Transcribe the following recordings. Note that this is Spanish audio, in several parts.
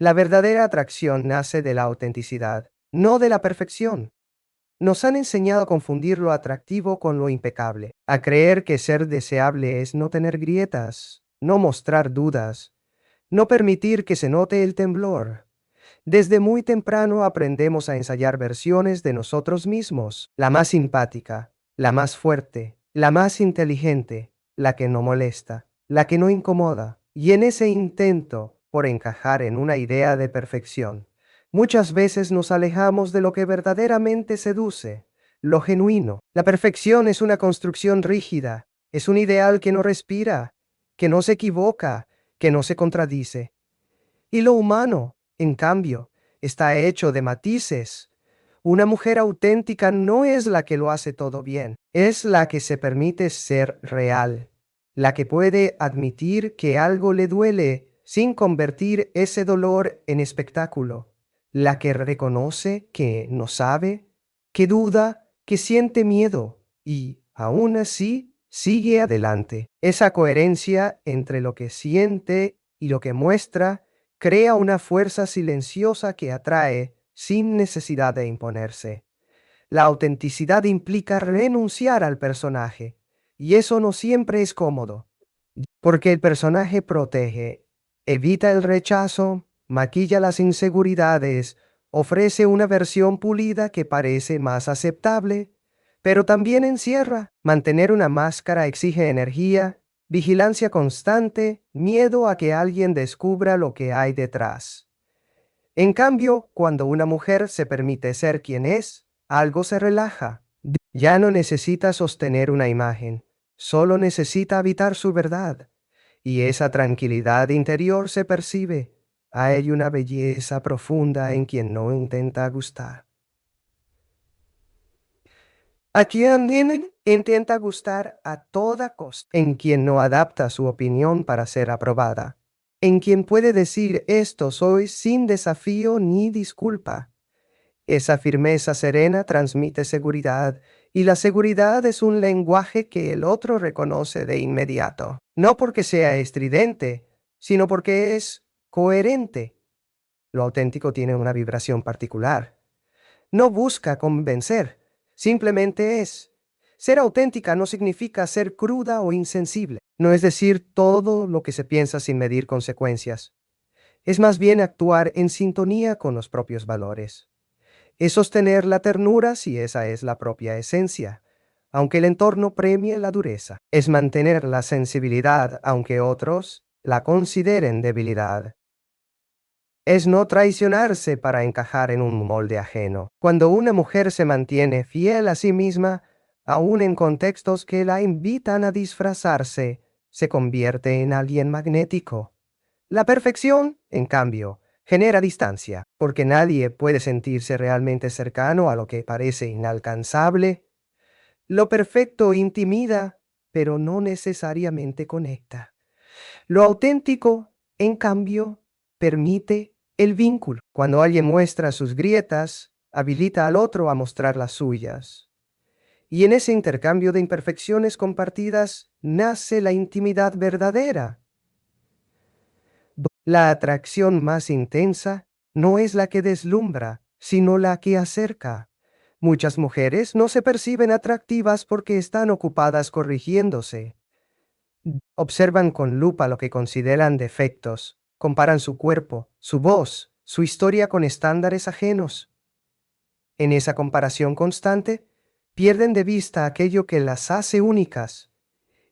La verdadera atracción nace de la autenticidad, no de la perfección. Nos han enseñado a confundir lo atractivo con lo impecable, a creer que ser deseable es no tener grietas, no mostrar dudas, no permitir que se note el temblor. Desde muy temprano aprendemos a ensayar versiones de nosotros mismos, la más simpática, la más fuerte, la más inteligente, la que no molesta, la que no incomoda. Y en ese intento por encajar en una idea de perfección, muchas veces nos alejamos de lo que verdaderamente seduce, lo genuino. La perfección es una construcción rígida, es un ideal que no respira, que no se equivoca, que no se contradice. Y lo humano, en cambio, está hecho de matices. Una mujer auténtica no es la que lo hace todo bien, es la que se permite ser real, la que puede admitir que algo le duele sin convertir ese dolor en espectáculo, la que reconoce que no sabe, que duda, que siente miedo y, aún así, sigue adelante. Esa coherencia entre lo que siente y lo que muestra crea una fuerza silenciosa que atrae sin necesidad de imponerse. La autenticidad implica renunciar al personaje, y eso no siempre es cómodo, porque el personaje protege, evita el rechazo, maquilla las inseguridades, ofrece una versión pulida que parece más aceptable, pero también encierra. Mantener una máscara exige energía, vigilancia constante, miedo a que alguien descubra lo que hay detrás. En cambio, cuando una mujer se permite ser quien es, algo se relaja. Ya no necesita sostener una imagen, solo necesita habitar su verdad. Y esa tranquilidad interior se percibe. Hay una belleza profunda en quien no intenta gustar. A quien intenta gustar a toda costa, en quien no adapta su opinión para ser aprobada, en quien puede decir esto soy sin desafío ni disculpa. Esa firmeza serena transmite seguridad, y la seguridad es un lenguaje que el otro reconoce de inmediato, no porque sea estridente, sino porque es coherente. Lo auténtico tiene una vibración particular. No busca convencer, simplemente es. Ser auténtica no significa ser cruda o insensible, no es decir todo lo que se piensa sin medir consecuencias. Es más bien actuar en sintonía con los propios valores. Es sostener la ternura si esa es la propia esencia, aunque el entorno premie la dureza. Es mantener la sensibilidad aunque otros la consideren debilidad. Es no traicionarse para encajar en un molde ajeno. Cuando una mujer se mantiene fiel a sí misma, aun en contextos que la invitan a disfrazarse, se convierte en alguien magnético. La perfección, en cambio, genera distancia, porque nadie puede sentirse realmente cercano a lo que parece inalcanzable. Lo perfecto intimida, pero no necesariamente conecta. Lo auténtico, en cambio, permite el vínculo. Cuando alguien muestra sus grietas, habilita al otro a mostrar las suyas. Y en ese intercambio de imperfecciones compartidas nace la intimidad verdadera. La atracción más intensa no es la que deslumbra, sino la que acerca. Muchas mujeres no se perciben atractivas porque están ocupadas corrigiéndose. Observan con lupa lo que consideran defectos, comparan su cuerpo, su voz, su historia con estándares ajenos. En esa comparación constante, pierden de vista aquello que las hace únicas.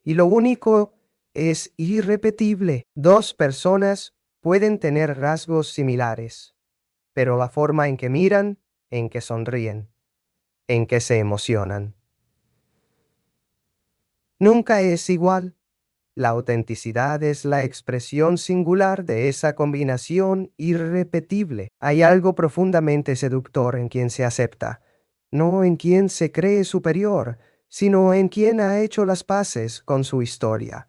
Y lo único es irrepetible. Dos personas pueden tener rasgos similares, pero la forma en que miran, en que sonríen, en que se emocionan, nunca es igual. La autenticidad es la expresión singular de esa combinación irrepetible. Hay algo profundamente seductor en quien se acepta, no en quien se cree superior, sino en quien ha hecho las paces con su historia.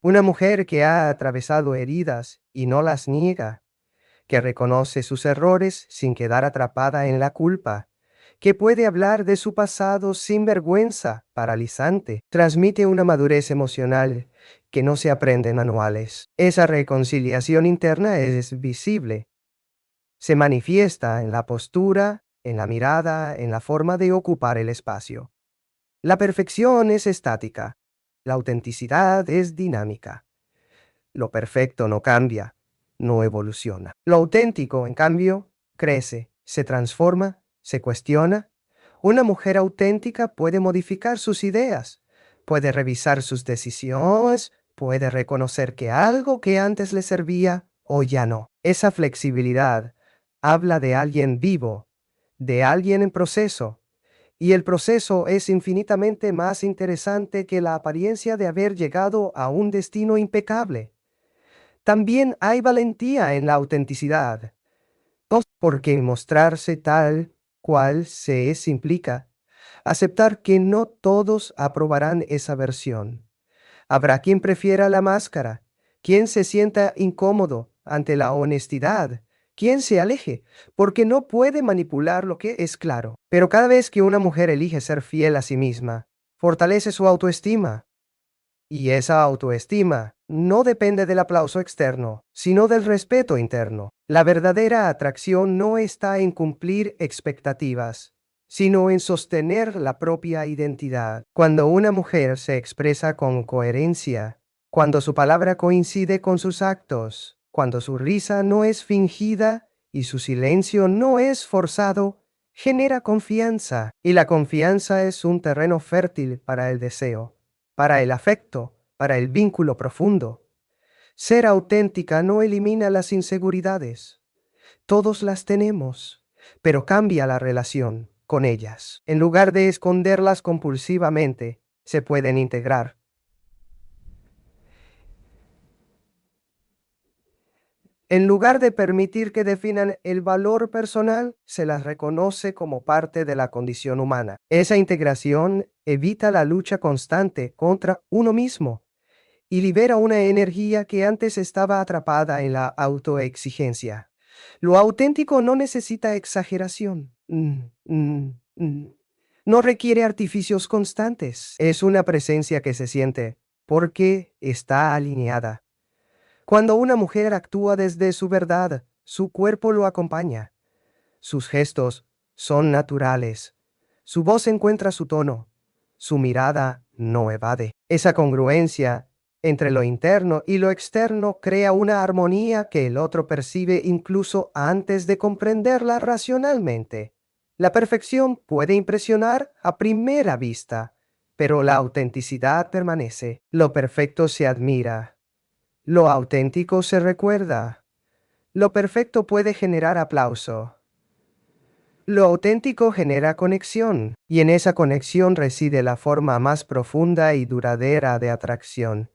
Una mujer que ha atravesado heridas y no las niega, que reconoce sus errores sin quedar atrapada en la culpa, que puede hablar de su pasado sin vergüenza paralizante, transmite una madurez emocional que no se aprende en manuales. Esa reconciliación interna es visible. Se manifiesta en la postura, en la mirada, en la forma de ocupar el espacio. La perfección es estática. La autenticidad es dinámica. Lo perfecto no cambia, no evoluciona. Lo auténtico, en cambio, crece, se transforma, se cuestiona. Una mujer auténtica puede modificar sus ideas, puede revisar sus decisiones, puede reconocer que algo que antes le servía hoy ya no. Esa flexibilidad habla de alguien vivo, de alguien en proceso, y el proceso es infinitamente más interesante que la apariencia de haber llegado a un destino impecable. También hay valentía en la autenticidad, porque mostrarse tal cual se es implica aceptar que no todos aprobarán esa versión. Habrá quien prefiera la máscara, quien se sienta incómodo ante la honestidad, quien se aleje, porque no puede manipular lo que es claro. Pero cada vez que una mujer elige ser fiel a sí misma, fortalece su autoestima. Y esa autoestima no depende del aplauso externo, sino del respeto interno. La verdadera atracción no está en cumplir expectativas, sino en sostener la propia identidad. Cuando una mujer se expresa con coherencia, cuando su palabra coincide con sus actos, cuando su risa no es fingida y su silencio no es forzado, genera confianza, y la confianza es un terreno fértil para el deseo, para el afecto, para el vínculo profundo. Ser auténtica no elimina las inseguridades. Todos las tenemos, pero cambia la relación con ellas. En lugar de esconderlas compulsivamente, se pueden integrar. En lugar de permitir que definan el valor personal, se las reconoce como parte de la condición humana. Esa integración evita la lucha constante contra uno mismo y libera una energía que antes estaba atrapada en la autoexigencia. Lo auténtico no necesita exageración. No requiere artificios constantes. Es una presencia que se siente porque está alineada. Cuando una mujer actúa desde su verdad, su cuerpo lo acompaña. Sus gestos son naturales. Su voz encuentra su tono. Su mirada no evade. Esa congruencia entre lo interno y lo externo crea una armonía que el otro percibe incluso antes de comprenderla racionalmente. La perfección puede impresionar a primera vista, pero la autenticidad permanece. Lo perfecto se admira. Lo auténtico se recuerda. Lo perfecto puede generar aplauso. Lo auténtico genera conexión, y en esa conexión reside la forma más profunda y duradera de atracción.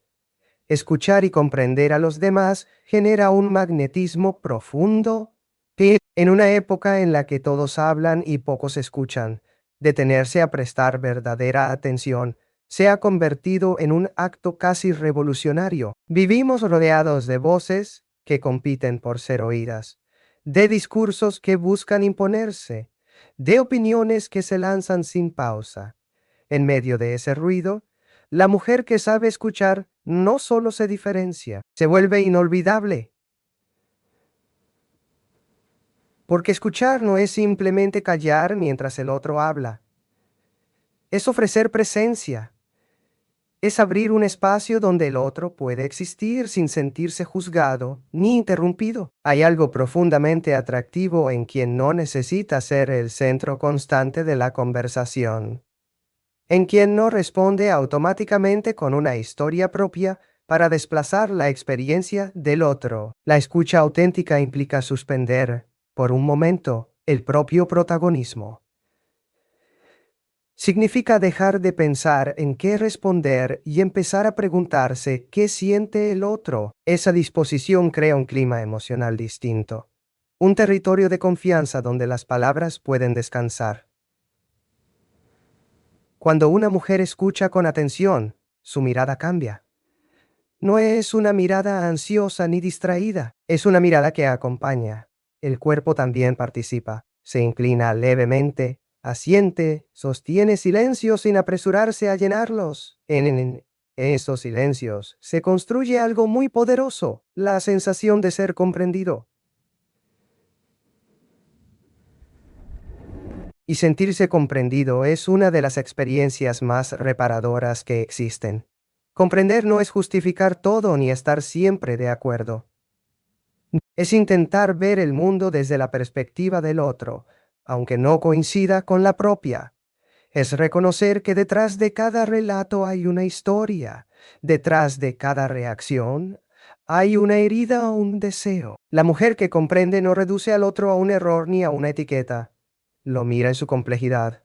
Escuchar y comprender a los demás genera un magnetismo profundo, pero en una época en la que todos hablan y pocos escuchan, detenerse a prestar verdadera atención se ha convertido en un acto casi revolucionario. Vivimos rodeados de voces que compiten por ser oídas, de discursos que buscan imponerse, de opiniones que se lanzan sin pausa. En medio de ese ruido, la mujer que sabe escuchar no solo se diferencia, se vuelve inolvidable. Porque escuchar no es simplemente callar mientras el otro habla. Es ofrecer presencia. Es abrir un espacio donde el otro puede existir sin sentirse juzgado ni interrumpido. Hay algo profundamente atractivo en quien no necesita ser el centro constante de la conversación, en quien no responde automáticamente con una historia propia para desplazar la experiencia del otro. La escucha auténtica implica suspender, por un momento, el propio protagonismo. Significa dejar de pensar en qué responder y empezar a preguntarse qué siente el otro. Esa disposición crea un clima emocional distinto, un territorio de confianza donde las palabras pueden descansar. Cuando una mujer escucha con atención, su mirada cambia. No es una mirada ansiosa ni distraída, es una mirada que acompaña. El cuerpo también participa, se inclina levemente, Asiente, sostiene silencio sin apresurarse a llenarlos. En estos silencios se construye algo muy poderoso, la sensación de ser comprendido. Y sentirse comprendido es una de las experiencias más reparadoras que existen. Comprender no es justificar todo ni estar siempre de acuerdo. Es intentar ver el mundo desde la perspectiva del otro, aunque no coincida con la propia. Es reconocer que detrás de cada relato hay una historia, detrás de cada reacción hay una herida o un deseo. La mujer que comprende no reduce al otro a un error ni a una etiqueta. Lo mira en su complejidad.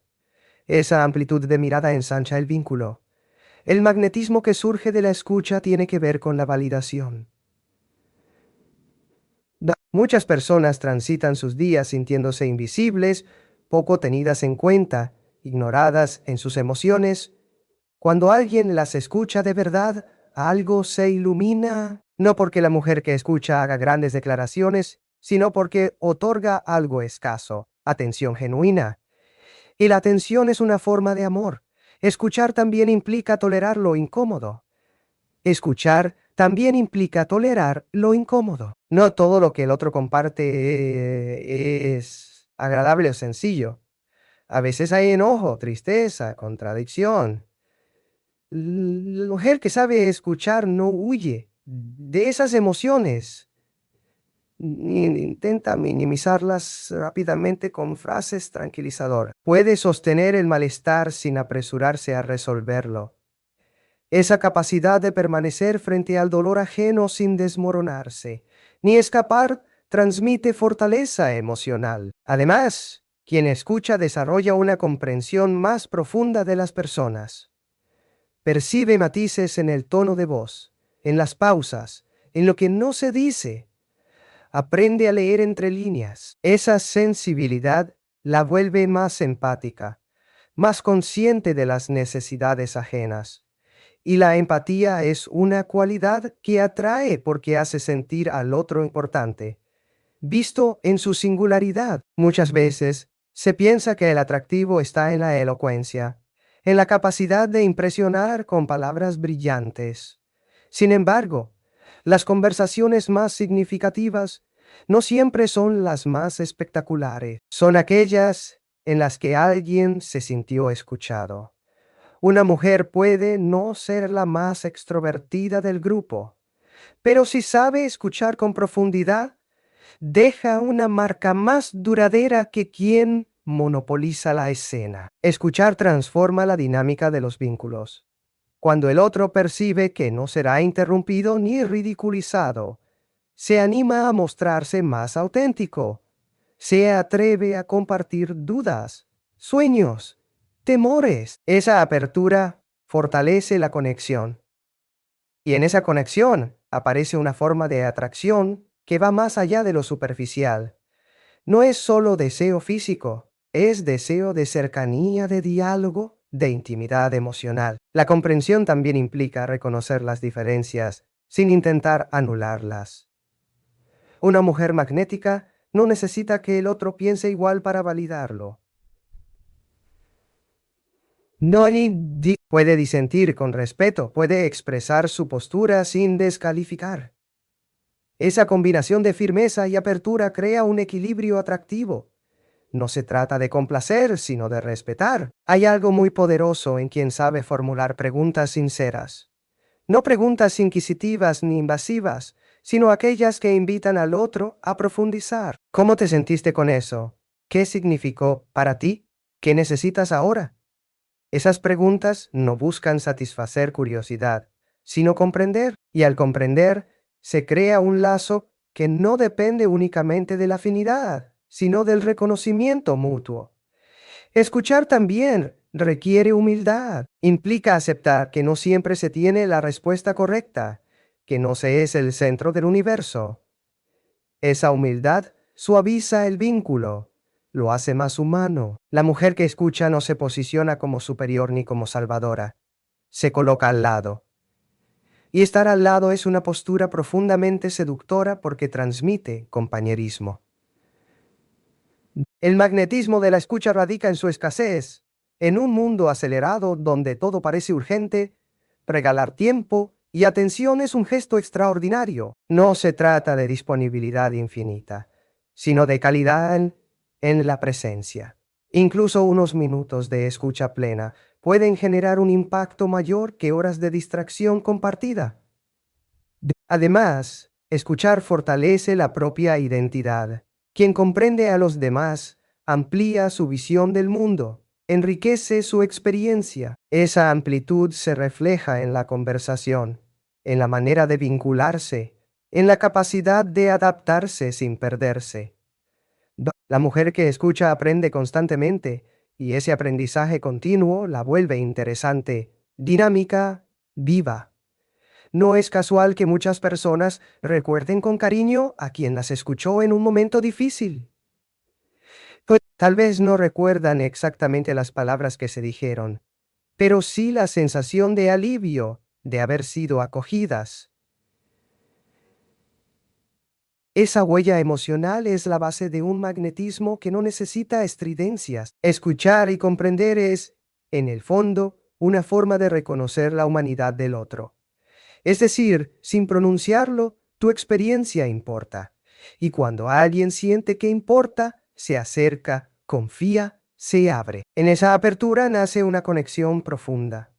Esa amplitud de mirada ensancha el vínculo. El magnetismo que surge de la escucha tiene que ver con la validación. Muchas personas transitan sus días sintiéndose invisibles, poco tenidas en cuenta, ignoradas en sus emociones. Cuando alguien las escucha de verdad, algo se ilumina, no porque la mujer que escucha haga grandes declaraciones, sino porque otorga algo escaso, atención genuina. Y la atención es una forma de amor. Escuchar también implica tolerar lo incómodo. Escuchar también implica tolerar lo incómodo. No todo lo que el otro comparte es agradable o sencillo. A veces hay enojo, tristeza, contradicción. La mujer que sabe escuchar no huye de esas emociones, ni intenta minimizarlas rápidamente con frases tranquilizadoras. Puede sostener el malestar sin apresurarse a resolverlo. Esa capacidad de permanecer frente al dolor ajeno sin desmoronarse, ni escapar, transmite fortaleza emocional. Además, quien escucha desarrolla una comprensión más profunda de las personas. Percibe matices en el tono de voz, en las pausas, en lo que no se dice. Aprende a leer entre líneas. Esa sensibilidad la vuelve más empática, más consciente de las necesidades ajenas. Y la empatía es una cualidad que atrae porque hace sentir al otro importante, visto en su singularidad. Muchas veces se piensa que el atractivo está en la elocuencia, en la capacidad de impresionar con palabras brillantes. Sin embargo, las conversaciones más significativas no siempre son las más espectaculares, son aquellas en las que alguien se sintió escuchado. Una mujer puede no ser la más extrovertida del grupo, pero si sabe escuchar con profundidad, deja una marca más duradera que quien monopoliza la escena. Escuchar transforma la dinámica de los vínculos. Cuando el otro percibe que no será interrumpido ni ridiculizado, se anima a mostrarse más auténtico. Se atreve a compartir dudas, sueños, temores. Esa apertura fortalece la conexión. Y en esa conexión aparece una forma de atracción que va más allá de lo superficial. No es solo deseo físico, es deseo de cercanía, de diálogo, de intimidad emocional. La comprensión también implica reconocer las diferencias sin intentar anularlas. Una mujer magnética no necesita que el otro piense igual para validarlo. Puede disentir con respeto, puede expresar su postura sin descalificar. Esa combinación de firmeza y apertura crea un equilibrio atractivo. No se trata de complacer, sino de respetar. Hay algo muy poderoso en quien sabe formular preguntas sinceras. No preguntas inquisitivas ni invasivas, sino aquellas que invitan al otro a profundizar. ¿Cómo te sentiste con eso? ¿Qué significó para ti? ¿Qué necesitas ahora? Esas preguntas no buscan satisfacer curiosidad, sino comprender, y al comprender, se crea un lazo que no depende únicamente de la afinidad, sino del reconocimiento mutuo. Escuchar también requiere humildad. Implica aceptar que no siempre se tiene la respuesta correcta, que no se es el centro del universo. Esa humildad suaviza el vínculo, lo hace más humano. La mujer que escucha no se posiciona como superior ni como salvadora. Se coloca al lado. Y estar al lado es una postura profundamente seductora porque transmite compañerismo. El magnetismo de la escucha radica en su escasez. En un mundo acelerado donde todo parece urgente, regalar tiempo y atención es un gesto extraordinario. No se trata de disponibilidad infinita, sino de calidad en la presencia. Incluso unos minutos de escucha plena pueden generar un impacto mayor que horas de distracción compartida. Además, escuchar fortalece la propia identidad. Quien comprende a los demás amplía su visión del mundo, enriquece su experiencia. Esa amplitud se refleja en la conversación, en la manera de vincularse, en la capacidad de adaptarse sin perderse. La mujer que escucha aprende constantemente y ese aprendizaje continuo la vuelve interesante, dinámica, viva. No es casual que muchas personas recuerden con cariño a quien las escuchó en un momento difícil. Pues tal vez no recuerdan exactamente las palabras que se dijeron, pero sí la sensación de alivio de haber sido acogidas. Esa huella emocional es la base de un magnetismo que no necesita estridencias. Escuchar y comprender es, en el fondo, una forma de reconocer la humanidad del otro. Es decir, sin pronunciarlo, tu experiencia importa. Y cuando alguien siente que importa, se acerca, confía, se abre. En esa apertura nace una conexión profunda.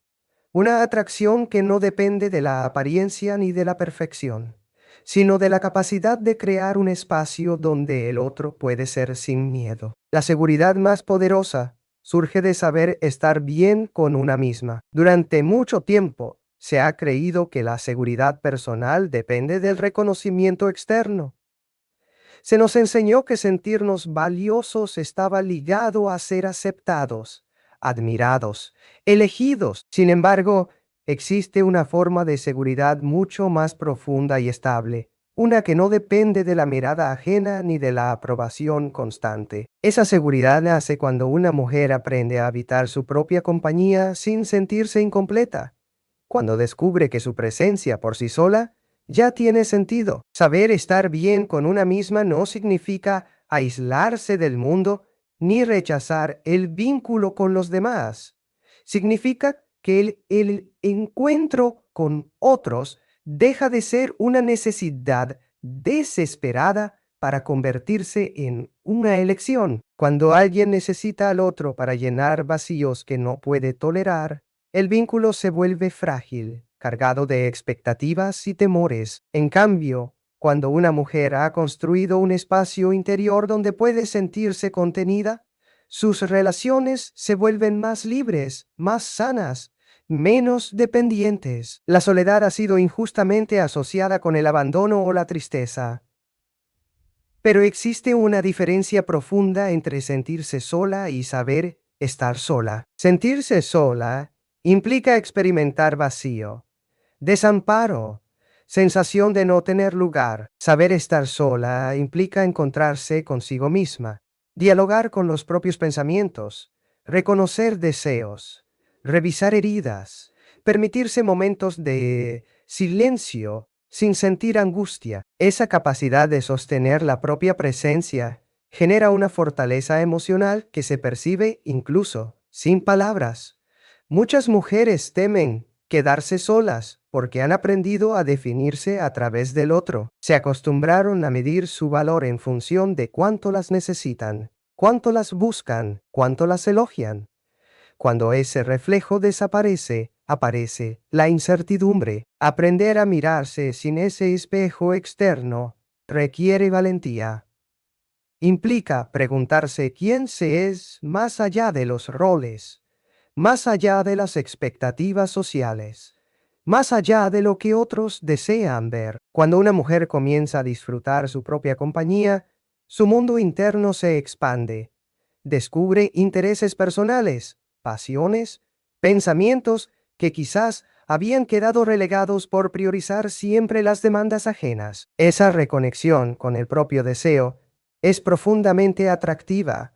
Una atracción que no depende de la apariencia ni de la perfección, sino de la capacidad de crear un espacio donde el otro puede ser sin miedo. La seguridad más poderosa surge de saber estar bien con una misma. Durante mucho tiempo se ha creído que la seguridad personal depende del reconocimiento externo. Se nos enseñó que sentirnos valiosos estaba ligado a ser aceptados, admirados, elegidos. Sin embargo, existe una forma de seguridad mucho más profunda y estable, una que no depende de la mirada ajena ni de la aprobación constante. Esa seguridad nace cuando una mujer aprende a habitar su propia compañía sin sentirse incompleta, cuando descubre que su presencia por sí sola ya tiene sentido. Saber estar bien con una misma no significa aislarse del mundo ni rechazar el vínculo con los demás. Significa que el encuentro con otros deja de ser una necesidad desesperada para convertirse en una elección. Cuando alguien necesita al otro para llenar vacíos que no puede tolerar, el vínculo se vuelve frágil, cargado de expectativas y temores. En cambio, cuando una mujer ha construido un espacio interior donde puede sentirse contenida, sus relaciones se vuelven más libres, más sanas, menos dependientes. La soledad ha sido injustamente asociada con el abandono o la tristeza. Pero existe una diferencia profunda entre sentirse sola y saber estar sola. Sentirse sola implica experimentar vacío, desamparo, sensación de no tener lugar. Saber estar sola implica encontrarse consigo misma, dialogar con los propios pensamientos, reconocer deseos, revisar heridas, permitirse momentos de silencio sin sentir angustia. Esa capacidad de sostener la propia presencia genera una fortaleza emocional que se percibe incluso sin palabras. Muchas mujeres temen quedarse solas porque han aprendido a definirse a través del otro. Se acostumbraron a medir su valor en función de cuánto las necesitan, cuánto las buscan, cuánto las elogian. Cuando ese reflejo desaparece, aparece la incertidumbre. Aprender a mirarse sin ese espejo externo requiere valentía. Implica preguntarse quién se es más allá de los roles, más allá de las expectativas sociales, más allá de lo que otros desean ver. Cuando una mujer comienza a disfrutar su propia compañía, su mundo interno se expande. Descubre intereses personales, pasiones, pensamientos que quizás habían quedado relegados por priorizar siempre las demandas ajenas. Esa reconexión con el propio deseo es profundamente atractiva,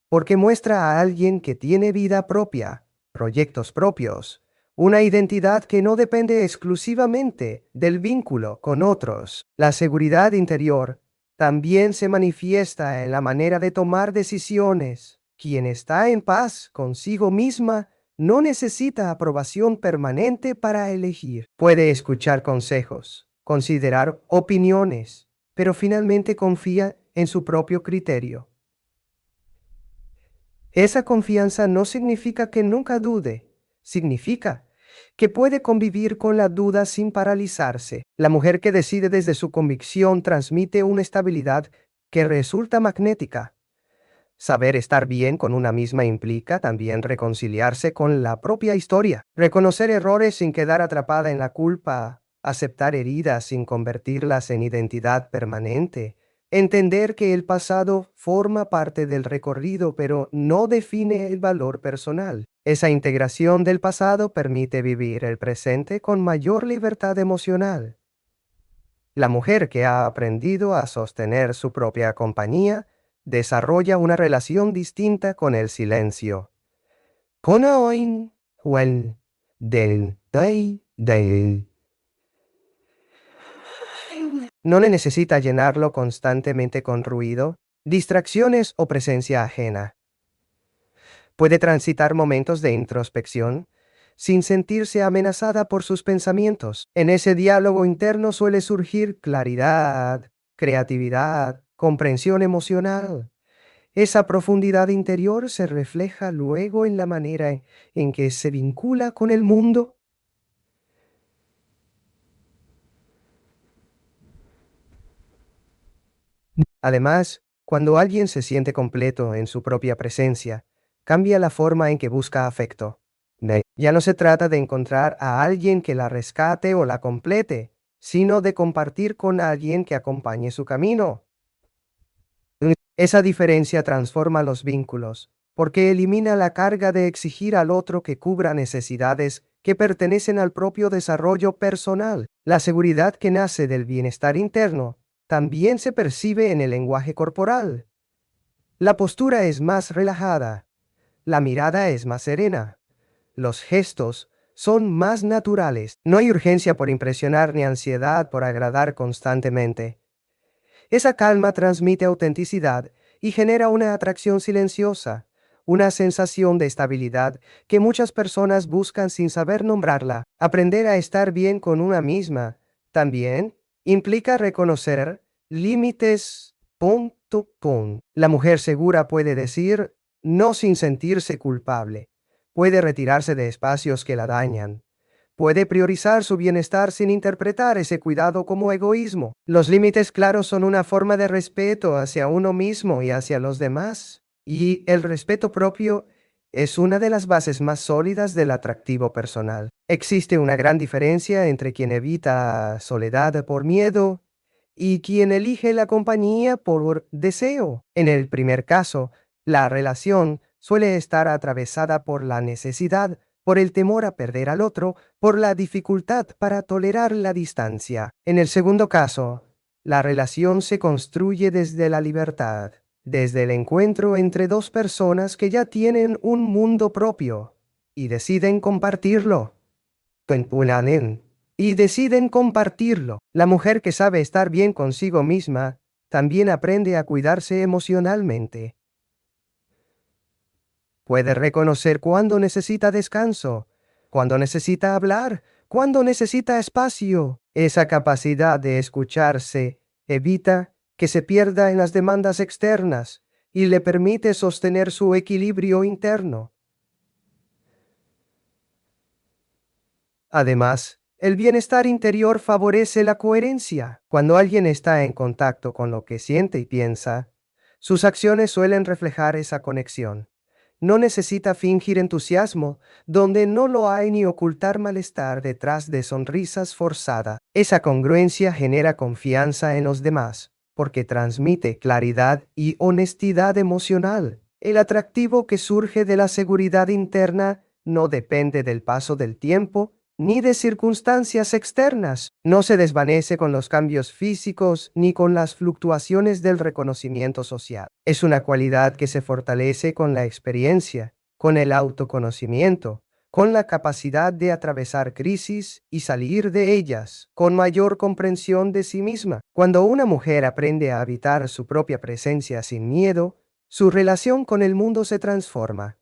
porque muestra a alguien que tiene vida propia, proyectos propios, una identidad que no depende exclusivamente del vínculo con otros. La seguridad interior también se manifiesta en la manera de tomar decisiones. Quien está en paz consigo misma no necesita aprobación permanente para elegir. Puede escuchar consejos, considerar opiniones, pero finalmente confía en su propio criterio. Esa confianza no significa que nunca dude, significa que puede convivir con la duda sin paralizarse. La mujer que decide desde su convicción transmite una estabilidad que resulta magnética. Saber estar bien con una misma implica también reconciliarse con la propia historia, reconocer errores sin quedar atrapada en la culpa, aceptar heridas sin convertirlas en identidad permanente, entender que el pasado forma parte del recorrido pero no define el valor personal. Esa integración del pasado permite vivir el presente con mayor libertad emocional. La mujer que ha aprendido a sostener su propia compañía desarrolla una relación distinta con el silencio. Konoin, Wen, Del, Dei, Del. No le necesita llenarlo constantemente con ruido, distracciones o presencia ajena. Puede transitar momentos de introspección sin sentirse amenazada por sus pensamientos. En ese diálogo interno suele surgir claridad, creatividad, comprensión emocional. Esa profundidad interior se refleja luego en la manera en que se vincula con el mundo. Además, cuando alguien se siente completo en su propia presencia, cambia la forma en que busca afecto. Ya no se trata de encontrar a alguien que la rescate o la complete, sino de compartir con alguien que acompañe su camino. Esa diferencia transforma los vínculos, porque elimina la carga de exigir al otro que cubra necesidades que pertenecen al propio desarrollo personal. La seguridad que nace del bienestar interno también se percibe en el lenguaje corporal. La postura es más relajada, la mirada es más serena, los gestos son más naturales. No hay urgencia por impresionar ni ansiedad por agradar constantemente. Esa calma transmite autenticidad y genera una atracción silenciosa, una sensación de estabilidad que muchas personas buscan sin saber nombrarla. Aprender a estar bien con una misma también implica reconocer límites. La mujer segura puede decir no sin sentirse culpable. Puede retirarse de espacios que la dañan. Puede priorizar su bienestar sin interpretar ese cuidado como egoísmo. Los límites claros son una forma de respeto hacia uno mismo y hacia los demás. Y el respeto propio es una de las bases más sólidas del atractivo personal. Existe una gran diferencia entre quien evita soledad por miedo y quien elige la compañía por deseo. En el primer caso, la relación suele estar atravesada por la necesidad, por el temor a perder al otro, por la dificultad para tolerar la distancia. En el segundo caso, la relación se construye desde la libertad, desde el encuentro entre dos personas que ya tienen un mundo propio y deciden compartirlo. Y deciden compartirlo. La mujer que sabe estar bien consigo misma también aprende a cuidarse emocionalmente. Puede reconocer cuándo necesita descanso, cuándo necesita hablar, cuándo necesita espacio. Esa capacidad de escucharse evita que se pierda en las demandas externas y le permite sostener su equilibrio interno. Además, el bienestar interior favorece la coherencia. Cuando alguien está en contacto con lo que siente y piensa, sus acciones suelen reflejar esa conexión. No necesita fingir entusiasmo donde no lo hay ni ocultar malestar detrás de sonrisas forzadas. Esa congruencia genera confianza en los demás, porque transmite claridad y honestidad emocional. El atractivo que surge de la seguridad interna no depende del paso del tiempo ni de circunstancias externas. No se desvanece con los cambios físicos ni con las fluctuaciones del reconocimiento social. Es una cualidad que se fortalece con la experiencia, con el autoconocimiento, con la capacidad de atravesar crisis y salir de ellas, con mayor comprensión de sí misma. Cuando una mujer aprende a habitar su propia presencia sin miedo, su relación con el mundo se transforma.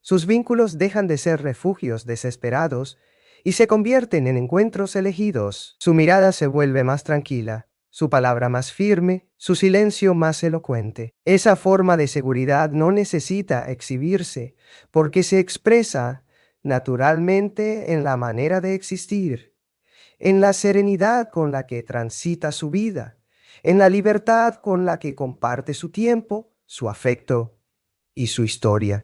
Sus vínculos dejan de ser refugios desesperados y se convierten en encuentros elegidos. Su mirada se vuelve más tranquila, su palabra más firme, su silencio más elocuente. Esa forma de seguridad no necesita exhibirse, porque se expresa naturalmente en la manera de existir, en la serenidad con la que transita su vida, en la libertad con la que comparte su tiempo, su afecto y su historia.